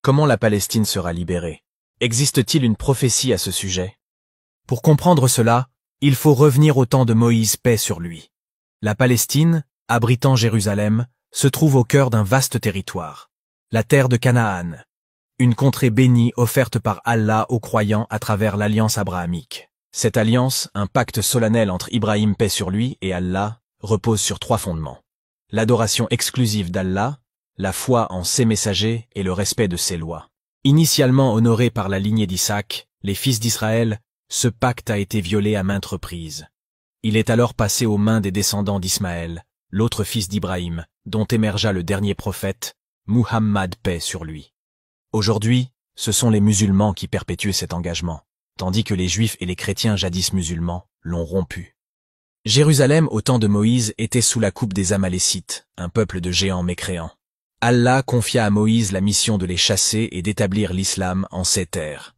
Comment la Palestine sera libérée? Existe-t-il une prophétie à ce sujet? Pour comprendre cela, il faut revenir au temps de Moïse, paix sur lui. La Palestine, abritant Jérusalem, se trouve au cœur d'un vaste territoire, la terre de Canaan, une contrée bénie offerte par Allah aux croyants à travers l'alliance abrahamique. Cette alliance, un pacte solennel entre Ibrahim, paix sur lui, et Allah, repose sur 3 fondements. L'adoration exclusive d'Allah, la foi en ses messagers et le respect de ses lois. Initialement honoré par la lignée d'Isaac, les fils d'Israël, ce pacte a été violé à maintes reprises. Il est alors passé aux mains des descendants d'Ismaël, l'autre fils d'Ibrahim, dont émergea le dernier prophète, Muhammad, paix sur lui. Aujourd'hui, ce sont les musulmans qui perpétuent cet engagement, tandis que les juifs et les chrétiens jadis musulmans l'ont rompu. Jérusalem au temps de Moïse était sous la coupe des Amalécites, un peuple de géants mécréants. Allah confia à Moïse la mission de les chasser et d'établir l'islam en ces terres.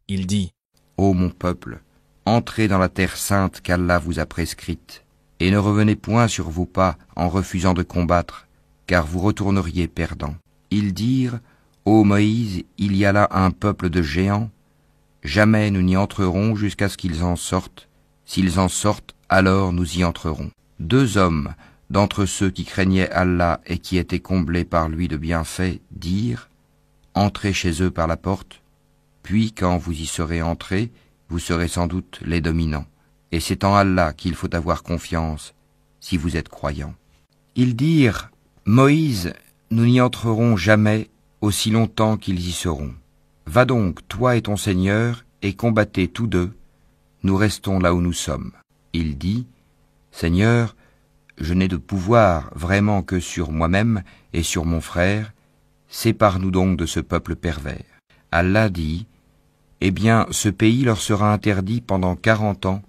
Il dit : Ô mon peuple, entrez dans la terre sainte qu'Allah vous a prescrite, et ne revenez point sur vos pas en refusant de combattre, car vous retourneriez perdants. Ils dirent : Ô Moïse, il y a là un peuple de géants. Jamais nous n'y entrerons jusqu'à ce qu'ils en sortent. S'ils en sortent, alors nous y entrerons. 2 hommes d'entre ceux qui craignaient Allah et qui étaient comblés par lui de bienfaits dirent : Entrez chez eux par la porte, puis quand vous y serez entrés, vous serez sans doute les dominants. Et c'est en Allah qu'il faut avoir confiance, si vous êtes croyants. Ils dirent : Moïse, nous n'y entrerons jamais aussi longtemps qu'ils y seront. Va donc, toi et ton Seigneur, et combattez tous 2. Nous restons là où nous sommes. Il dit : Seigneur, je n'ai de pouvoir vraiment que sur moi-même et sur mon frère. Sépare-nous donc de ce peuple pervers. Allah dit : Eh bien, ce pays leur sera interdit pendant 40 ans,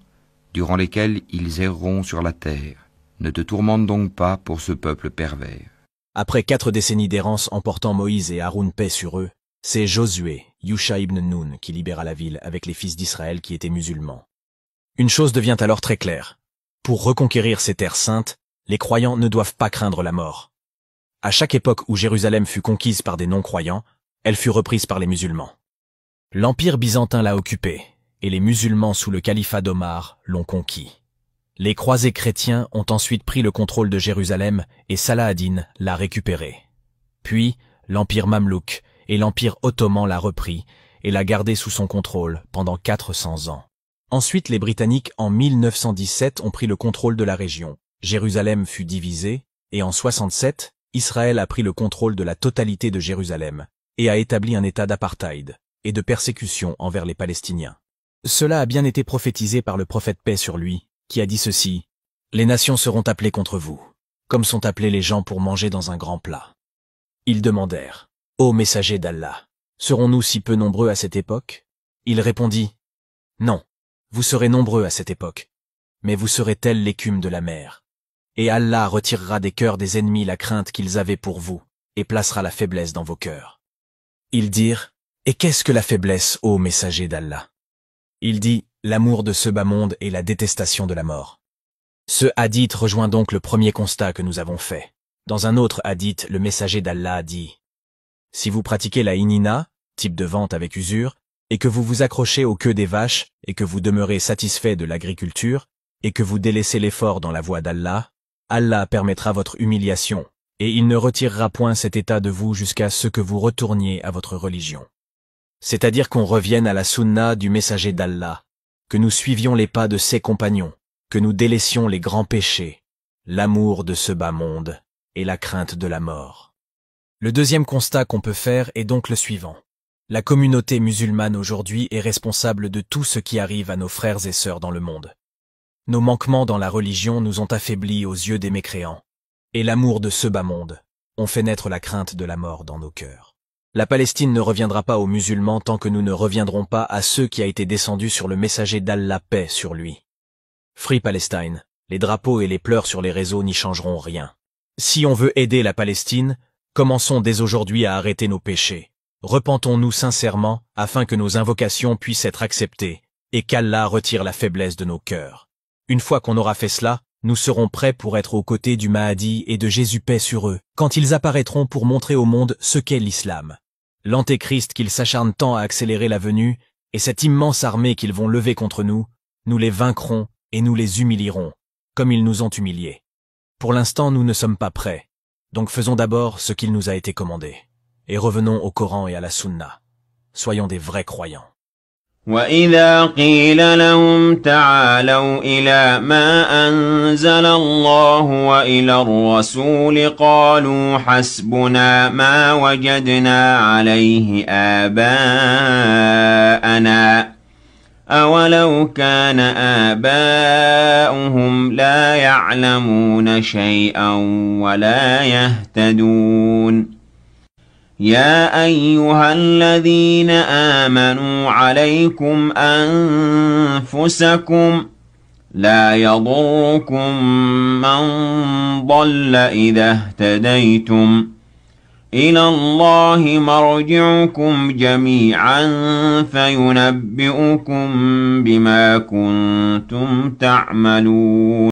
durant lesquels ils erreront sur la terre. Ne te tourmente donc pas pour ce peuple pervers. Après 4 décennies d'errance emportant Moïse et Haroun, paix sur eux, c'est Josué, Yusha ibn Nun, qui libéra la ville avec les fils d'Israël qui étaient musulmans. Une chose devient alors très claire. Pour reconquérir ces terres saintes, les croyants ne doivent pas craindre la mort. À chaque époque où Jérusalem fut conquise par des non-croyants, elle fut reprise par les musulmans. L'Empire byzantin l'a occupée, et les musulmans sous le califat d'Omar l'ont conquis. Les croisés chrétiens ont ensuite pris le contrôle de Jérusalem et Salah ad-Din l'a récupéré. Puis, l'Empire mamelouk et l'Empire ottoman l'a repris et l'a gardé sous son contrôle pendant 400 ans. Ensuite, les Britanniques, en 1917, ont pris le contrôle de la région. Jérusalem fut divisée, et en 67, Israël a pris le contrôle de la totalité de Jérusalem et a établi un état d'apartheid et de persécution envers les Palestiniens. Cela a bien été prophétisé par le prophète paix sur lui, qui a dit ceci : Les nations seront appelées contre vous, comme sont appelés les gens pour manger dans un grand plat. Ils demandèrent : Ô messager d'Allah, serons-nous si peu nombreux à cette époque? Il répondit : Non, vous serez nombreux à cette époque, mais vous serez telle l'écume de la mer. Et Allah retirera des cœurs des ennemis la crainte qu'ils avaient pour vous, et placera la faiblesse dans vos cœurs. Ils dirent : Et qu'est-ce que la faiblesse, ô messager d'Allah? Il dit : L'amour de ce bas monde et la détestation de la mort. Ce hadith rejoint donc le premier constat que nous avons fait. Dans un autre hadith, le messager d'Allah a dit : Si vous pratiquez la inina, type de vente avec usure, et que vous vous accrochez aux queues des vaches, et que vous demeurez satisfait de l'agriculture, et que vous délaissez l'effort dans la voie d'Allah, Allah permettra votre humiliation, et il ne retirera point cet état de vous jusqu'à ce que vous retourniez à votre religion. C'est-à-dire qu'on revienne à la sunna du messager d'Allah, que nous suivions les pas de ses compagnons, que nous délaissions les grands péchés, l'amour de ce bas monde et la crainte de la mort. Le deuxième constat qu'on peut faire est donc le suivant. La communauté musulmane aujourd'hui est responsable de tout ce qui arrive à nos frères et sœurs dans le monde. Nos manquements dans la religion nous ont affaiblis aux yeux des mécréants, et l'amour de ce bas monde ont fait naître la crainte de la mort dans nos cœurs. La Palestine ne reviendra pas aux musulmans tant que nous ne reviendrons pas à ceux qui a été descendu sur le messager d'Allah, paix sur lui. Free Palestine, les drapeaux et les pleurs sur les réseaux n'y changeront rien. Si on veut aider la Palestine, commençons dès aujourd'hui à arrêter nos péchés. Repentons-nous sincèrement afin que nos invocations puissent être acceptées et qu'Allah retire la faiblesse de nos cœurs. Une fois qu'on aura fait cela, nous serons prêts pour être aux côtés du Mahdi et de Jésus, paix sur eux, quand ils apparaîtront pour montrer au monde ce qu'est l'islam. L'antéchrist qu'ils s'acharnent tant à accélérer la venue, et cette immense armée qu'ils vont lever contre nous, nous les vaincrons et nous les humilierons, comme ils nous ont humiliés. Pour l'instant, nous ne sommes pas prêts, donc faisons d'abord ce qu'il nous a été commandé, et revenons au Coran et à la Sunna. Soyons des vrais croyants. وَإِذَا قِيلَ لَهُمْ تَعَالَوْا إِلَى مَا أَنزَلَ اللَّهُ وَإِلَى الرَّسُولِ قَالُوا حَسْبُنَا مَا وَجَدْنَا عَلَيْهِ آبَاءَنَا أَوَلَوْ كَانَ آبَاؤُهُمْ لَا يَعْلَمُونَ شَيْئًا وَلَا يَهْتَدُونَ يا أيها الذين آمنوا عليكم أنفسكم لا يضركم من ضل إذا اهتديتم إلى الله مرجعكم جميعا فينبئكم بما كنتم تعملون